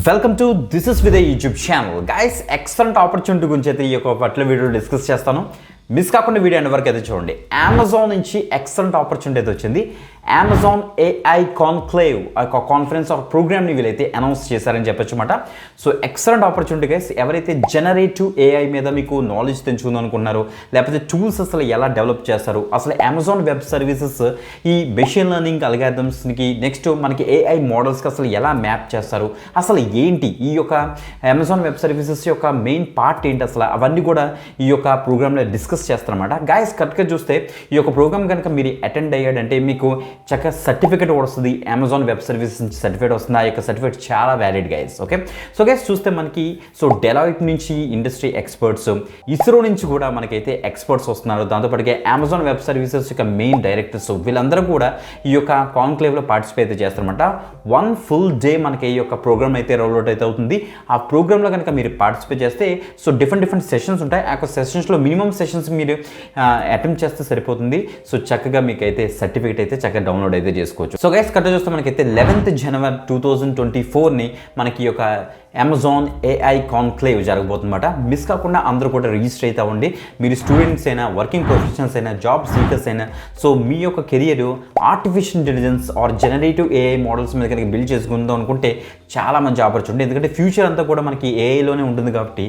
Welcome to this is with YouTube channel guys. Excellent opportunity గురించి అయితే ఈ యొక్క పట్ల వీడియో డిస్కస్ చేస్తాను. మిస్ కాకుండా వీడియో ఎండ్ వరకు అయితే చూడండి. అమెజాన్ నుంచి ఎక్సలెంట్ ఆపర్చునిటీ అయితే వచ్చింది. అమెజాన్ ఏఐ కాన్క్లేవ్ ఒక కాన్ఫరెన్స్ ఒక ప్రోగ్రామ్ని వీలైతే అనౌన్స్ చేశారని చెప్పొచ్చు అనమాట. So excellent opportunity guys. ఎవరైతే జనరేటివ్ ఏఐ మీద మీకు నాలెడ్జ్ తెంచుకుందాం అనుకున్నారో, లేకపోతే టూల్స్ అసలు ఎలా డెవలప్ చేస్తారు, అసలు అమెజాన్ వెబ్ సర్వీసెస్ ఈ మెషిన్ లెర్నింగ్ అల్గారిథమ్స్కి నెక్స్ట్ మనకి ఏఐ మోడల్స్కి అసలు ఎలా మ్యాప్ చేస్తారు, అసలు ఏంటి ఈ యొక్క అమెజాన్ వెబ్ సర్వీసెస్ యొక్క మెయిన్ పార్ట్ ఏంటి, అసలు అవన్నీ కూడా ఈ యొక్క ప్రోగ్రాంలో డిస్కస్ చేస్తారన్నమాట. గైస్ కరెక్ట్గా చూస్తే ఈ యొక్క ప్రోగ్రామ్ కనుక మీరు అటెండ్ అయ్యాడంటే మీకు చక్కగా సర్టిఫికేట్ కూడా వస్తుంది. అమెజాన్ వెబ్ సర్వీసెస్ నుంచి సర్టిఫికేట్ వస్తుంది. ఆ యొక్క సర్టిఫికేట్ చాలా valid guys. Okay, so guys చూస్తే మనకి డెలాయిట్ నుంచి ఇండస్ట్రీ ఎక్స్పర్ట్స్, ఇస్రో నుంచి కూడా మనకైతే ఎక్స్పర్ట్స్ వస్తున్నారు. దాంతోపాటుగా అమెజాన్ వెబ్ సర్వీసెస్ యొక్క మెయిన్ డైరెక్టర్స్ వీళ్ళందరూ కూడా ఈ యొక్క కాన్క్లేవ్లో పార్టిసిపేట్ చేస్తారన్నమాట. 1 full డే మనకి ఈ యొక్క ప్రోగ్రామ్ అయితే రోల్అవుట్ అయితే అవుతుంది. ఆ ప్రోగ్రాంలో కనుక మీరు పార్టిసిపేట్ చేస్తే డిఫరెంట్ సెషన్స్ ఉంటాయి. ఆ యొక్క సెషన్స్లో మినిమం సెషన్స్ మీరు అటెంప్ట్ చేస్తే సరిపోతుంది. చక్కగా మీకు అయితే సర్టిఫికేట్ అయితే చక్కగా డౌన్లోడ్ అయితే చేసుకోవచ్చు. సో గైస్ కరెక్ట్ చూస్తే మనకైతే 11th January 2024 మనకి ఈ యొక్క అమెజాన్ ఏఐ కాన్క్లేవ్ జరగబోతుందన్నమాట. మిస్ కాకుండా అందరూ కూడా రిజిస్టర్ అయితే అవ్వండి. మీరు స్టూడెంట్స్ అయినా, వర్కింగ్ ప్రొఫెషనల్స్ అయినా, జాబ్ సీకర్స్ అయినా, మీ యొక్క career artificial intelligence or generative AI models మీద కనుక బిల్డ్ చేసుకుందాం అనుకుంటే చాలా మంచి ఆపర్చునిటీ. ఎందుకంటే ఫ్యూచర్ అంతా కూడా మనకి ఏఐలోనే ఉంటుంది కాబట్టి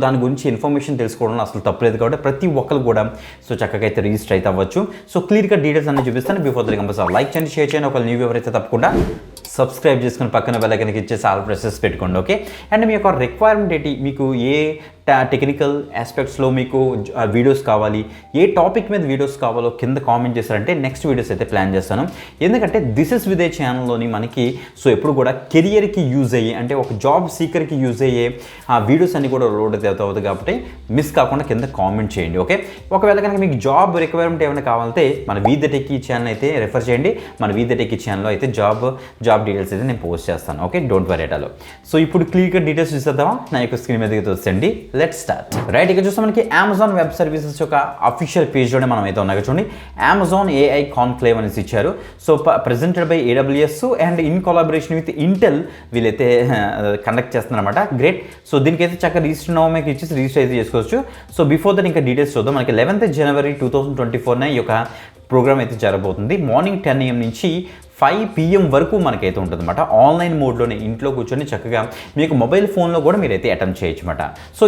దాని గురించి ఇన్ఫర్మేషన్ తెలుసుకోవడంలో అసలు తప్పలేదు. కాబట్టి ప్రతి ఒక్కరు కూడా చక్కగా అయితే రిజిస్టర్ అయితే అవ్వచ్చు. క్లియర్గా డీటెయిల్స్ అన్నీ చూపిస్తాను. బిఫోర్ ద కంపల్సరీ లైక్ చేయండి, షేర్ చేయండి. ఒకవేళ న్యూ ఎవరైతే తప్పకుండా సబ్స్క్రైబ్ చేసుకుని పక్కన బెల్ ఐకాన్ ఇచ్చేసి ఆల్ ప్రెసెస్ పెట్టుకోండి. ఓకే, అండ్ మీ యొక్క రిక్వైర్మెంట్ ఏంటి, మీకు ఏ టెక్నికల్ ఆస్పెక్ట్స్లో మీకు వీడియోస్ కావాలి, ఏ టాపిక్ మీద వీడియోస్ కావాలో కింద కామెంట్ చేశారంటే నెక్స్ట్ వీడియోస్ అయితే ప్లాన్ చేస్తాను. ఎందుకంటే దిస్ ఇస్ విత్ ఏ ఛానల్లోని మనకి ఎప్పుడు కూడా కెరియర్కి యూజ్ అయ్యే, అంటే ఒక జాబ్ సీకర్కి యూజ్ అయ్యే ఆ వీడియోస్ అన్ని కూడా రోడ్ అయితే అవుతుంది. కాబట్టి మిస్ కాకుండా కింద కామెంట్ చేయండి. ఓకే, ఒకవేళ కనుక మీకు జాబ్ రిక్వైర్మెంట్ ఏమైనా కావాలంటే మన వీద టెక్కీ ఛానల్ అయితే రెఫర్ చేయండి. మన వీద టెక్కీ ఛానల్లో అయితే జాబ్ డీటెయిల్స్ అయితే నేను పోస్ట్ చేస్తాను. Okay, don't worry at all. ఇప్పుడు క్లియర్గా డీటెయిల్స్ చూసేద్దామా. నా యొక్క స్క్రీన్ మీదకి వస్తుంది. Let's start. రైట్, ఇక్కడ చూస్తే మనకి అమెజాన్ వెబ్ సర్వీసెస్ యొక్క అఫీషియల్ పేజ్లోనే మనం అయితే ఉన్నాయి. చూడండి, అమెజాన్ ఏఐ కాన్క్లేవ్ అనేసి ఇచ్చారు. Presented by AWS and in collaboration with Intel వీళ్ళైతే కండక్ట్ చేస్తున్నారన్నమాట. గ్రేట్. దీనికైతే చక్కగా రిజిస్టర్ నోమేకి ఇచ్చేసి రిజిస్టర్ అయితే చేసుకోవచ్చు. బిఫోర్ దట్ ఇంకా డీటెయిల్స్ చూద్దాం. మనకి 11th January 2024 ఈ యొక్క ప్రోగ్రామ్ అయితే జరగబోతుంది. మార్నింగ్ 10 AM నుంచి 5 PM వరకు మనకైతే ఉంటుంది అనమాట. ఆన్లైన్ మోడ్లోనే ఇంట్లో కూర్చొని చక్కగా మీకు మొబైల్ ఫోన్లో కూడా మీరైతే అటెంప్ట్ చేయొచ్చు అనమాట.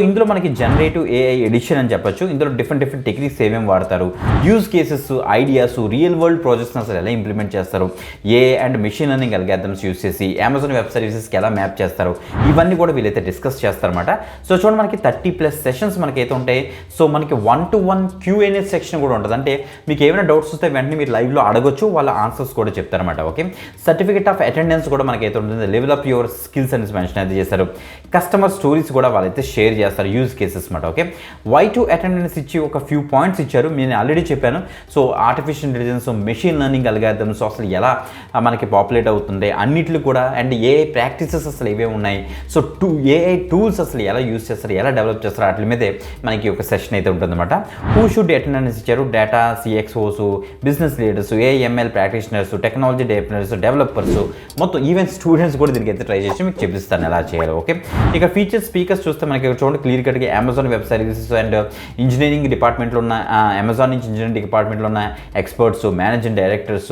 ఇందులో మనకి జనరేటివ్ ఏఐ ఎడిషన్ అని చెప్పొచ్చు. ఇందులో డిఫరెంట్ టెక్నిక్స్ ఏమేమి వాడతారు, use cases, ideas, real world projects అసలు ఎలా ఇంప్లిమెంట్ చేస్తారు, AI and machine learning algorithms use చేసి అమెజాన్ వెబ్ సర్వీసెస్కి ఎలా మ్యాప్ చేస్తారు, ఇవన్నీ కూడా వీళ్ళైతే డిస్కస్ చేస్తారన్నమాట. చూడండి, మనకి 30+ సెషన్స్ మనకైతే ఉంటాయి. మనకి 1-to-1 Q&A సెక్షన్ కూడా ఉంటుంది. అంటే మీకు ఏమైనా డౌట్స్ వస్తే వెంటనే మీరు లైవ్లో అడగొచ్చు, వాళ్ళ ఆన్సర్స్ కూడా చెప్తారన్నమాట. ఓకే, సర్టిఫికేట్ ఆఫ్ అటెండెన్స్ కూడా మనకైతే ఉంటుంది. లెవెల్ అప్ యువర్ స్కిల్స్ అనేసి మెన్షన్ అయితే చేస్తారు. కస్టమర్ స్టోరీస్ కూడా వాళ్ళైతే షేర్ చేస్తారు, యూజ్ కేసెస్ అనమాట. ఓకే, Y2 అటెండెన్స్ ఇచ్చి ఒక ఫ్యూ పాయింట్స్ ఇచ్చారు. నేను ఆల్రెడీ చెప్పాను. Artificial intelligence, machine learning algorithms అసలు ఎలా మనకి పాపులేట్ అవుతుంది అన్నిట్లు కూడా, అండ్ ఏఐ ప్రాక్టీసెస్ అసలు ఏవే ఉన్నాయి, ఏఐ టూల్స్ అసలు ఎలా యూజ్ చేస్తారు, ఎలా డెవలప్ చేస్తారు, వాటి మీదే మనకి ఒక సెషన్ అయితే ఉంటుందన్నమాట. హూ షుడ్ అటెండెన్స్ ఇచ్చారు. Data CXOs, business leaders, AML practitioners, technology developers, మొత్తం ఈవెన్ స్టూడెంట్స్ కూడా దీనికి అయితే ట్రై చేసి మీకు చూపిస్తాను ఎలా చేయాలి. ఓకే, ఇక ఫీచర్ స్పీకర్స్ చూస్తే మనకి చూడండి క్లియర్ కట్గా Amazon web services and engineering డిపార్ట్మెంట్లో ఉన్న అమెజాన్ నుంచి ఇంజనీరింగ్ డిపార్ట్మెంట్లో ఉన్న ఎక్స్పర్ట్స్, మేనేజింగ్ డైరెక్టర్స్.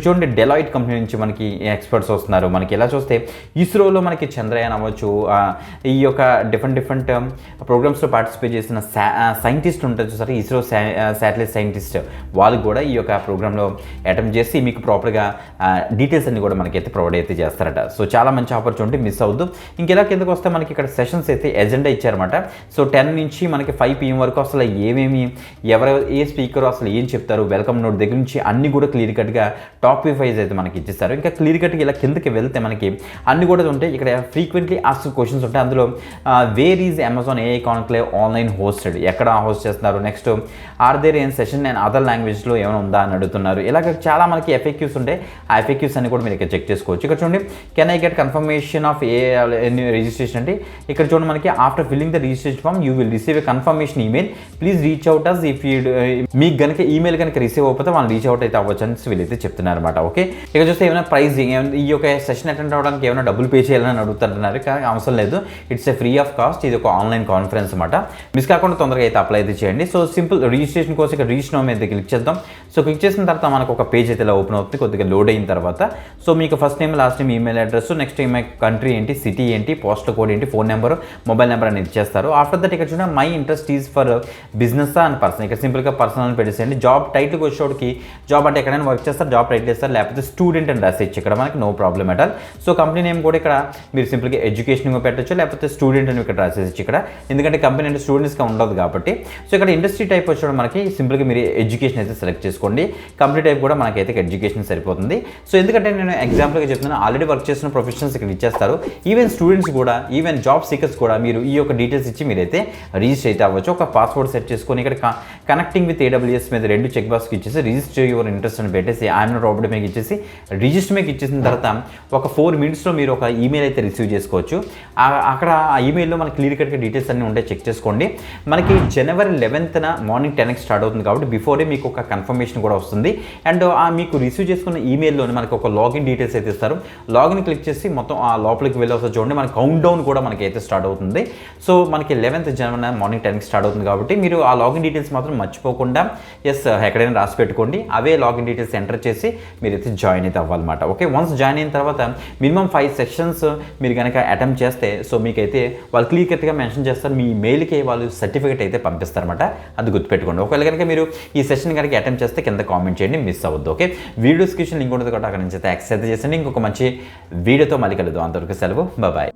చూడండి, డెలాయిట్ కంపెనీ నుంచి మనకి ఎక్స్పర్ట్స్ వస్తున్నారు. మనకి ఎలా చూస్తే ఇస్రోలో మనకి చంద్రయాన్ అవ్వచ్చు, ఈ యొక్క డిఫరెంట్ ప్రోగ్రామ్స్లో పార్టిసిపేట్ చేసిన సైంటిస్ట్ ఉంటారు చూసారు, ఇస్రో శాటిలైట్ సైంటిస్ట్, వాళ్ళు కూడా ఈ యొక్క ప్రోగ్రాంలో అటెంప్ట్ చేసి మీకు ప్రాపర్గా డీటెయిల్స్ అన్ని కూడా మనకైతే ప్రొవైడ్ అయితే చేస్తారట. చాలా మంచి ఆపర్చునిటీ, మిస్ అవ్వద్దు. ఇంకెలా కిందకు వస్తే మనకి ఇక్కడ సెషన్స్ అయితే ఎజెండా ఇచ్చారన్నమాట. 10 నుంచి మనకి 5 PM వరకు అసలు ఏమేమి ఏ స్పీకర్ అసలు ఏం చెప్తారు, వెల్కమ్ నోట్ దగ్గర నుంచి అన్ని కూడా క్లియర్ కట్గా టాపిక్ వైజ్ అయితే మనకి ఇచ్చేస్తారు. ఇంకా క్లియర్ కట్గా ఇలా కిందకి వెళ్తే మనకి అన్ని కూడా ఉంటాయి. ఇక్కడ ఫ్రీక్వెంట్లీ ఆస్క్డ్ క్వశ్చన్స్ ఉంటాయి. అందులో where is Amazon AI conclave online hosted, ఎక్కడ హోస్ట్ చేస్తున్నారు, next are there any session and other లాంగ్వేజ్లో ఏమైనా ఉందా అని అడుగుతున్నారు. ఇలాగ చాలా మనకి FAQs ఉంటాయి. ఆ FAQs అన్ని కూడా మీరు ఇక్కడ చెక్ చేసుకోవచ్చు. ఇక్కడ చూడండి, can I get confirmation of registration అంటే ఇక్కడ చూడండి మనకి after filling the registration form you will receive a confirmation email, please reach out us if you మీకు కనుక ఈమెయిల్ కనుక రిసీవ్ అయిపోతే వాళ్ళు రీచ్ అవుట్ అయితే అవ్వచ్చు అని వీళ్ళైతే చెప్తున్నారు అనమాట. ఓకే, ఇక్కడ చూస్తే ఏమైనా ప్రైస్ ఈ యొక్క సెషన్ అటెండ్ అవ్వడానికి ఏమైనా డబ్బులు పే చేయాలని అడుగుతుంటున్నారు, కానీ అవసరం లేదు. It's a free of cost. ఇది ఒక ఆన్లైన్ కాన్ఫరెన్స్ అనమాట. మిస్ కాకుండా తొందరగా అయితే అప్లై అయితే చేయండి. సో సింపుల్ రిజిస్ట్రేషన్ కోసం ఇక్కడ రిజిస్టర్ నో మీద క్లిక్ చేద్దాం. సో క్లిక్ చేసిన తర్వాత మనకు ఒక పేజ్ అయితే ఇలా ఓపెన్ అవుతుంది. కొద్దిగా లోడ్ అయిన తర్వాత సో మీకు first name, last name, email address, next country ఏంటి, సిటీ ఏంటి, పోస్టల్ కోడ్ ఏంటి, ఫోన్ నెంబర్, మొబైల్ నెంబర్ అనేది ఇచ్చేస్తారు. ఆఫ్టర్ దట్ ఇక్కడ చూడండి my interest is for business and personal. ఇక్కడ సింపుల్గా పర్సనల్ అని పెట్టేసేయండి. జాబ్ టైటిల్కి వచ్చేటికి జాబ్ అంటే ఎక్కడైనా వర్క్ చేస్తారు, జాబ్ టైటిల్ ఇస్తారు, లేకపోతే స్టూడెంట్ అని రాసేయచ్చు. ఇక్కడ మనకి no problem at all. So company name కూడా ఇక్కడ మీరు సింపుల్గా ఎడ్యుకేషన్ పెట్టచ్చు, లేకపోతే స్టూడెంట్ అని ఇక్కడ రాసేయచ్చు ఇక్కడ, ఎందుకంటే కంపెనీ అంటే స్టూడెంట్స్గా ఉండదు కాబట్టి. సో ఇక్కడ ఇండస్ట్రీ టైప్ వచ్చేటప్పుడు మనకి సింపుల్గా మీరు ఎడ్యుకేషన్ అయితే సెలెక్ట్ చేసుకోండి. కంపెనీ టైప్ కూడా మనకైతే ఎడ్యుకేషన్ సరిపోతుంది. సో ఎందుకంటే నేను ఎగ్జాంపుల్గా చెప్తున్నాను, ఆల్రెడీ వర్క్ చేసిన ప్రొఫెషనల్స్ ఇక్కడ ఇచ్చేస్తారు. ఈవెన్ స్టూడెంట్స్ కూడా, ఈవెన్ జాబ్ సీకర్స్ కూడా మీరు ఈ యొక్క డీటెయిల్స్ ఇచ్చి మీరైతే రిజిస్టర్ అయితే అవ్వచ్చు. ఒక పాస్వర్డ్ సెట్ చేసుకొని ఇక్కడ కనెక్టింగ్ విత్ AWS మీద 2 చెక్ బాక్స్కి ఇచ్చేసి రిజిస్టర్ యువర్ ఇంట్రెస్ట్ అని పెట్టేసి ఐఎమ్ నాట్ రాబర్ట్ మీకు ఇచ్చేసి రిజిస్టర్ మీకు ఇచ్చేసిన తర్వాత ఒక 4 minutesలో మీరు ఒక ఈమెయిల్ అయితే రిసీవ్ చేసుకోవచ్చు. అక్కడ ఆ ఈమెయిల్లో మనకి క్లియర్ కట్గా డీటెయిల్స్ అన్నీ ఉంటాయి, చెక్ చేసుకోండి. మనకి January 11th మార్నింగ్ 10కి స్టార్ట్ అవుతుంది కాబట్టి బిఫోరే మీకు ఒక కన్ఫర్మేషన్ కూడా వస్తుంది. అండ్ మీకు రిసీవ్ చేసుకున్న ఈమెయిల్లోనే మనకి ఒక లాగిన్ డీటెయిల్స్ అయితే ఇస్తారు. లాగిన్ క్లిక్ చేసి మొత్తం ఆ లోపలికి వెళ్ళి వస్తే చూడండి మనకి కౌంట్ డౌన్ కూడా మనకి అయితే స్టార్ట్ అవుతుంది. సో మనకి 11th January మార్నింగ్ 10కి స్టార్ట్ అవుతుంది కాబట్టి మీరు ఆ లాగిన్ డీటెయిల్స్ మాత్రం మర్చిపోకుండా ఎక్కడైనా రాసి పెట్టుకోండి. అవే లాగిన్ డీటెయిల్స్ ఎంటర్ చేసి మీరైతే జాయిన్ అయితే అవ్వాలన్నమాట. ఓకే, వన్స్ జాయిన్ అయిన తర్వాత మినిమం 5 సెషన్స్ మీరు కనుక అటెంప్ట్ చేస్తే సో మీకైతే వాళ్ళు క్లియర్ కట్గా మెన్షన్ చేస్తారు, మీ మెయిల్కి వాళ్ళు సర్టిఫికేట్ అయితే పంపిస్తారన్నమాట. అది గుర్తుపెట్టుకోండి. ఒకవేళ కనుక మీరు ఈ సెషన్ కనుక అటెంప్ట్ చేస్తే కింద కామెంట్ చేయండి, మిస్ అవ్వద్దు. ఓకే, వీడియో డిస్క్రిప్షన్ లింక్ ఉంటుంది కాబట్టి అక్కడ నుంచి అయితే యాక్సెస్ అయితే చేసండి. ఇంకొక మంచి వీడియోతో మళ్ళీ కలుద్దాం. అంతవరకు సెలవు, బాయ్.